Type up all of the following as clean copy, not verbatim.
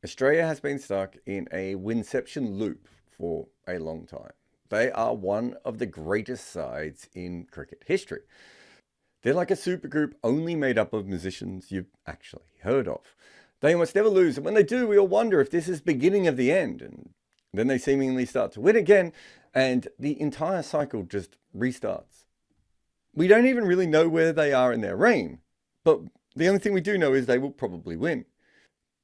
Australia has been stuck in a winception loop for a long time. They are one of the greatest sides in cricket history. They're like a supergroup only made up of musicians you've actually heard of. They almost never lose, and when they do, we all wonder if this is beginning of the end. And then they seemingly start to win again, and the entire cycle just restarts. We don't even really know where they are in their reign, but the only thing we do know is they will probably win.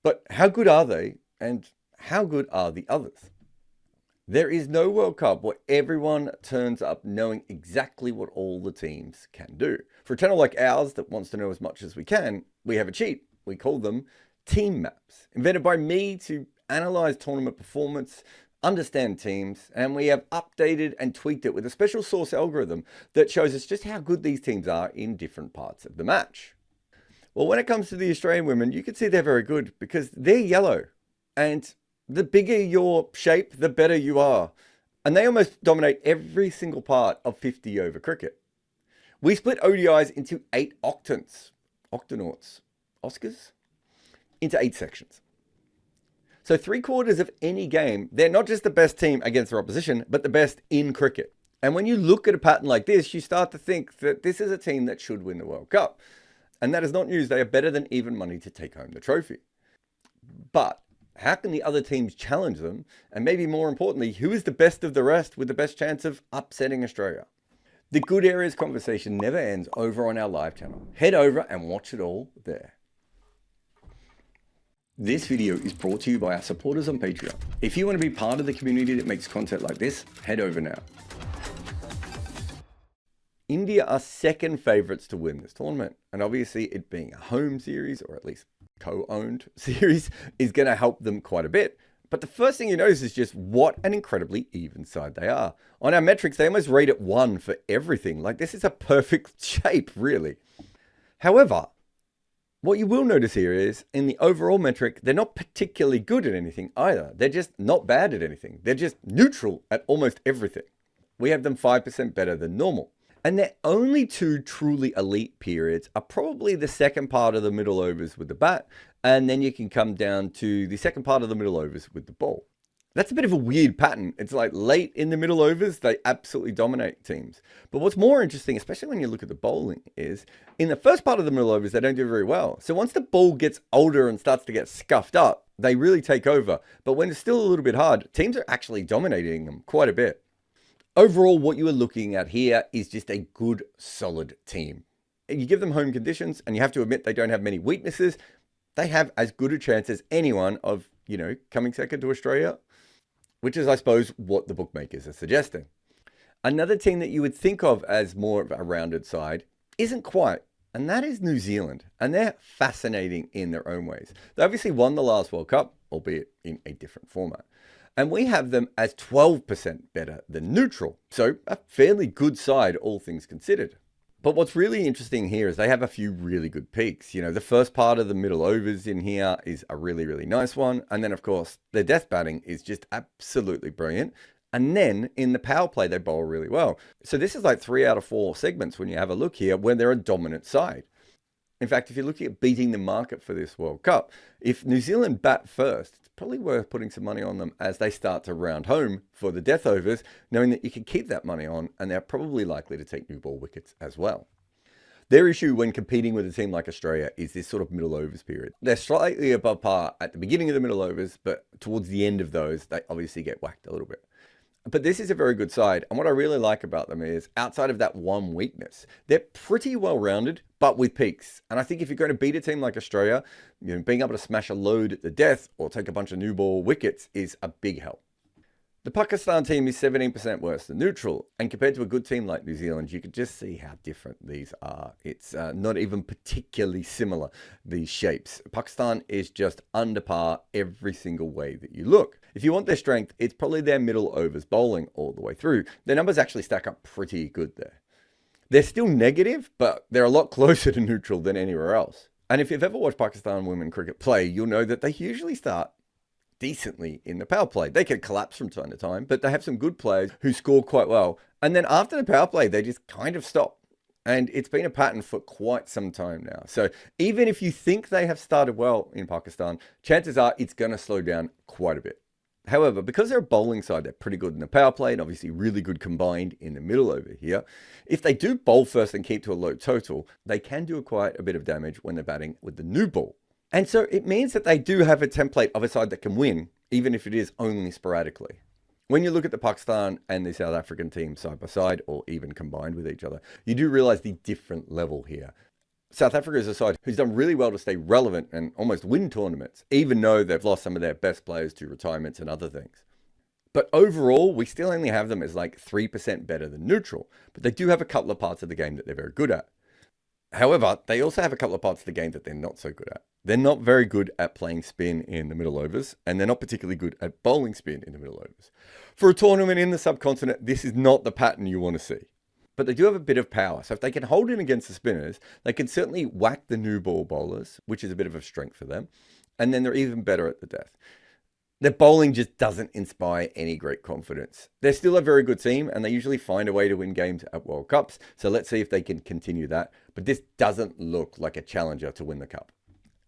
But how good are they, and how good are the others? There is no World Cup where everyone turns up knowing exactly what all the teams can do. For a channel like ours that wants to know as much as we can, we have a cheat. We call them team maps, invented by me to analyze tournament performance, understand teams, and we have updated and tweaked it with a special source algorithm that shows us just how good these teams are in different parts of the match. Well, when it comes to the Australian women, you can see they're very good because they're yellow, and the bigger your shape, the better you are. And they almost dominate every single part of 50 over cricket. We split ODIs into 8 octants, Oscars, into 8 sections. So 3/4 of any game, they're not just the best team against their opposition, but the best in cricket. And when you look at a pattern like this, you start to think that this is a team that should win the World Cup. And that is not news. They are better than even money to take home the trophy. But how can the other teams challenge them? And maybe more importantly, who is the best of the rest with the best chance of upsetting Australia? The Good Areas conversation never ends over on our live channel. Head over and watch it all there. This video is brought to you by our supporters on Patreon. If you want to be part of the community that makes content like this, head over now. India are second favourites to win this tournament. And obviously it being a home series, or at least co-owned series, is going to help them quite a bit. But the first thing you notice is just what an incredibly even side they are. On our metrics, they almost rate it 1 for everything. Like, this is a perfect shape, really. However, what you will notice here is, in the overall metric, they're not particularly good at anything either. They're just not bad at anything. They're just neutral at almost everything. We have them 5% better than normal. And their only 2 truly elite periods are probably the second part of the middle overs with the bat, and then you can come down to the second part of the middle overs with the ball. That's a bit of a weird pattern. It's like late in the middle overs, they absolutely dominate teams. But what's more interesting, especially when you look at the bowling, is in the first part of the middle overs, they don't do very well. So once the ball gets older and starts to get scuffed up, they really take over. But when it's still a little bit hard, teams are actually dominating them quite a bit. Overall, what you are looking at here is just a good, solid team. You give them home conditions, and you have to admit they don't have many weaknesses. They have as good a chance as anyone of, coming second to Australia, which is, I suppose, what the bookmakers are suggesting. Another team that you would think of as more of a rounded side isn't quite, and that is New Zealand. And they're fascinating in their own ways. They obviously won the last World Cup, albeit in a different format. And we have them as 12% better than neutral. So a fairly good side, all things considered. But what's really interesting here is they have a few really good peaks. The first part of the middle overs in here is a really, really nice one. And then, of course, their death batting is just absolutely brilliant. And then in the power play, they bowl really well. So this is like 3 out of 4 segments when you have a look here when they're a dominant side. In fact, if you're looking at beating the market for this World Cup, if New Zealand bat first, it's probably worth putting some money on them as they start to round home for the death overs, knowing that you can keep that money on, and they're probably likely to take new ball wickets as well. Their issue when competing with a team like Australia is this sort of middle overs period. They're slightly above par at the beginning of the middle overs, but towards the end of those, they obviously get whacked a little bit. But this is a very good side. And what I really like about them is, outside of that one weakness, they're pretty well-rounded, but with peaks. And I think if you're going to beat a team like Australia, being able to smash a load at the death or take a bunch of new ball wickets is a big help. The Pakistan team is 17% worse than neutral. And compared to a good team like New Zealand, you can just see how different these are. It's not even particularly similar, these shapes. Pakistan is just under par every single way that you look. If you want their strength, it's probably their middle overs bowling all the way through. Their numbers actually stack up pretty good there. They're still negative, but they're a lot closer to neutral than anywhere else. And if you've ever watched Pakistan women cricket play, you'll know that they usually start decently in the power play. They can collapse from time to time, but they have some good players who score quite well. And then after the power play, they just kind of stop. And it's been a pattern for quite some time now. So even if you think they have started well in Pakistan, chances are it's going to slow down quite a bit. However, because they're a bowling side, they're pretty good in the power play and obviously really good combined in the middle over here. If they do bowl first and keep to a low total, they can do quite a bit of damage when they're batting with the new ball. And so it means that they do have a template of a side that can win, even if it is only sporadically. When you look at the Pakistan and the South African team side by side, or even combined with each other, you do realize the different level here. South Africa is a side who's done really well to stay relevant and almost win tournaments, even though they've lost some of their best players to retirements and other things. But overall, we still only have them as like 3% better than neutral, but they do have a couple of parts of the game that they're very good at. However, they also have a couple of parts of the game that they're not so good at. They're not very good at playing spin in the middle overs, and they're not particularly good at bowling spin in the middle overs. For a tournament in the subcontinent, this is not the pattern you want to see. But they do have a bit of power, so if they can hold in against the spinners, they can certainly whack the new ball bowlers, which is a bit of a strength for them, and then they're even better at the death. Their bowling just doesn't inspire any great confidence. They're still a very good team, and they usually find a way to win games at World Cups, so let's see if they can continue that. But this doesn't look like a challenger to win the Cup.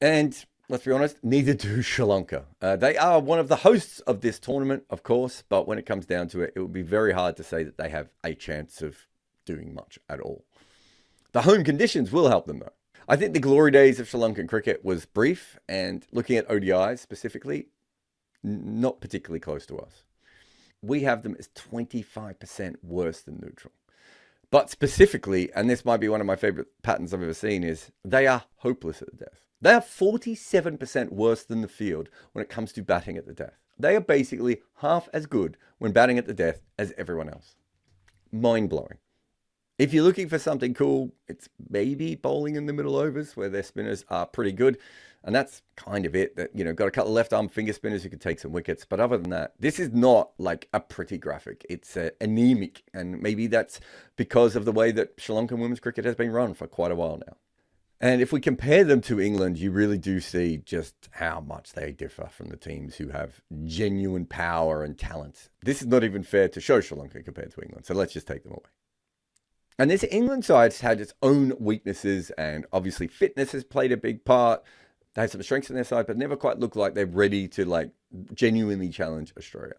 And let's be honest, neither do Sri Lanka. They are one of the hosts of this tournament, of course, but when it comes down to it, it would be very hard to say that they have a chance of doing much at all. The home conditions will help them, though. I think the glory days of Sri Lankan cricket was brief, and looking at ODIs specifically, not particularly close to us. We have them as 25% worse than neutral. But specifically, and this might be one of my favorite patterns I've ever seen, is they are hopeless at the death. They are 47% worse than the field when it comes to batting at the death. They are basically half as good when batting at the death as everyone else. Mind-blowing. If you're looking for something cool, it's maybe bowling in the middle overs where their spinners are pretty good. And that's kind of it. That, got a couple of left arm finger spinners who can take some wickets. But other than that, this is not like a pretty graphic. It's anemic. And maybe that's because of the way that Sri Lankan women's cricket has been run for quite a while now. And if we compare them to England, you really do see just how much they differ from the teams who have genuine power and talent. This is not even fair to show Sri Lanka compared to England. So let's just take them away. And this England side's had its own weaknesses, and obviously fitness has played a big part. They have some strengths on their side, but never quite look like they're ready to genuinely challenge Australia.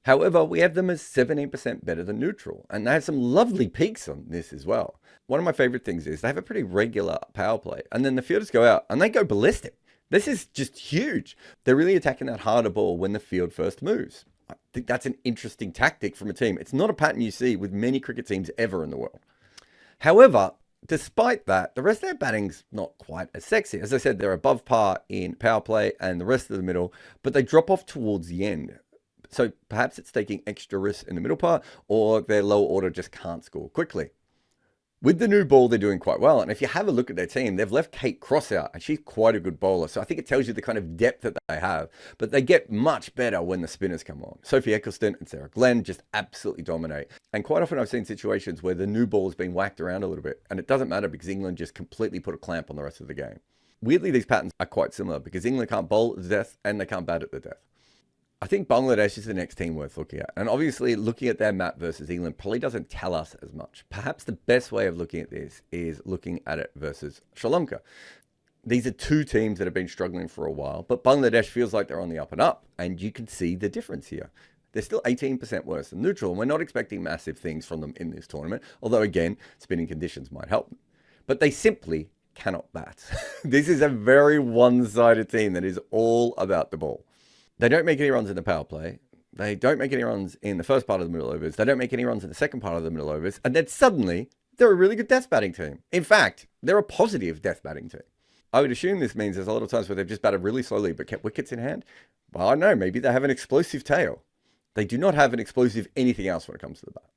However, we have them as 17% better than neutral, and they have some lovely peaks on this as well. One of my favorite things is they have a pretty regular power play, and then the fielders go out and they go ballistic. This is just huge. They're really attacking that harder ball when the field first moves. I think that's an interesting tactic from a team. It's not a pattern you see with many cricket teams ever in the world. However, despite that, the rest of their batting's not quite as sexy. As I said, they're above par in power play and the rest of the middle, but they drop off towards the end. So perhaps it's taking extra risks in the middle part, or their lower order just can't score quickly. With the new ball, they're doing quite well. And if you have a look at their team, they've left Kate Cross out, and she's quite a good bowler. So I think it tells you the kind of depth that they have. But they get much better when the spinners come on. Sophie Eccleston and Sarah Glenn just absolutely dominate. And quite often I've seen situations where the new ball has been whacked around a little bit. And it doesn't matter because England just completely put a clamp on the rest of the game. Weirdly, these patterns are quite similar because England can't bowl at the death and they can't bat at the death. I think Bangladesh is the next team worth looking at. And obviously, looking at their map versus England probably doesn't tell us as much. Perhaps the best way of looking at this is looking at it versus Sri Lanka. These are two teams that have been struggling for a while, but Bangladesh feels like they're on the up and up, and you can see the difference here. They're still 18% worse than neutral, and we're not expecting massive things from them in this tournament, although again, spinning conditions might help them. But they simply cannot bat. This is a very one-sided team that is all about the ball. They don't make any runs in the power play. They don't make any runs in the first part of the middle overs. They don't make any runs in the second part of the middle overs. And then suddenly, they're a really good death batting team. In fact, they're a positive death batting team. I would assume this means there's a lot of times where they've just batted really slowly but kept wickets in hand. Well, I don't know. Maybe they have an explosive tail. They do not have an explosive anything else when it comes to the bat.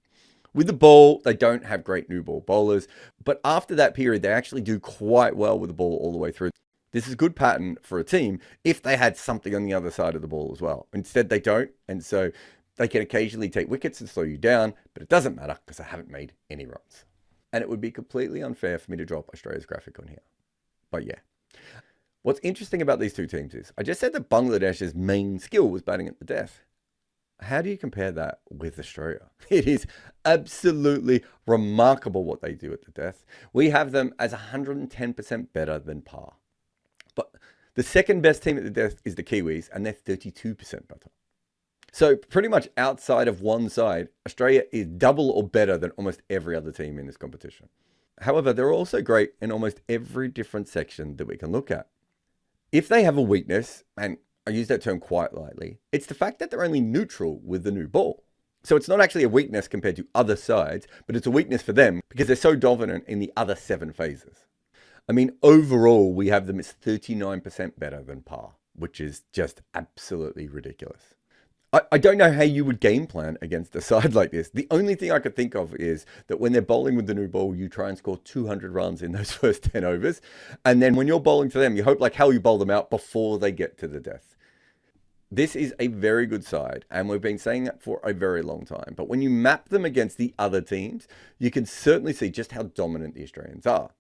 With the ball, they don't have great new ball bowlers. But after that period, they actually do quite well with the ball all the way through. This is a good pattern for a team if they had something on the other side of the ball as well. Instead, they don't. And so they can occasionally take wickets and slow you down, but it doesn't matter because they haven't made any runs. And it would be completely unfair for me to drop Australia's graphic on here. But yeah. What's interesting about these two teams is I just said that Bangladesh's main skill was batting at the death. How do you compare that with Australia? It is absolutely remarkable what they do at the death. We have them as 110% better than par. But the second best team at the death is the Kiwis, and they're 32% better. So pretty much outside of one side, Australia is double or better than almost every other team in this competition. However, they're also great in almost every different section that we can look at. If they have a weakness, and I use that term quite lightly, it's the fact that they're only neutral with the new ball. So it's not actually a weakness compared to other sides, but it's a weakness for them because they're so dominant in the other 7 phases. I mean, overall, we have them as 39% better than par, which is just absolutely ridiculous. I don't know how you would game plan against a side like this. The only thing I could think of is that when they're bowling with the new ball, you try and score 200 runs in those first 10 overs. And then when you're bowling to them, you hope like hell you bowl them out before they get to the death. This is a very good side, and we've been saying that for a very long time. But when you map them against the other teams, you can certainly see just how dominant the Australians are.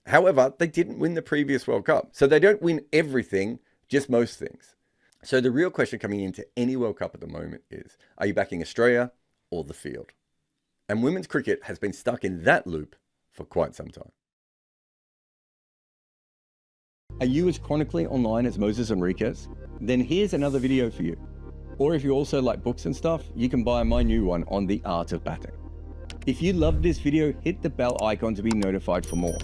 However, they didn't win the previous World Cup. So they don't win everything, just most things. So the real question coming into any World Cup at the moment is, are you backing Australia or the field? And women's cricket has been stuck in that loop for quite some time. Are you as chronically online as Moses Enriquez? Then here's another video for you. Or if you also like books and stuff, you can buy my new one on the art of batting. If you loved this video, hit the bell icon to be notified for more.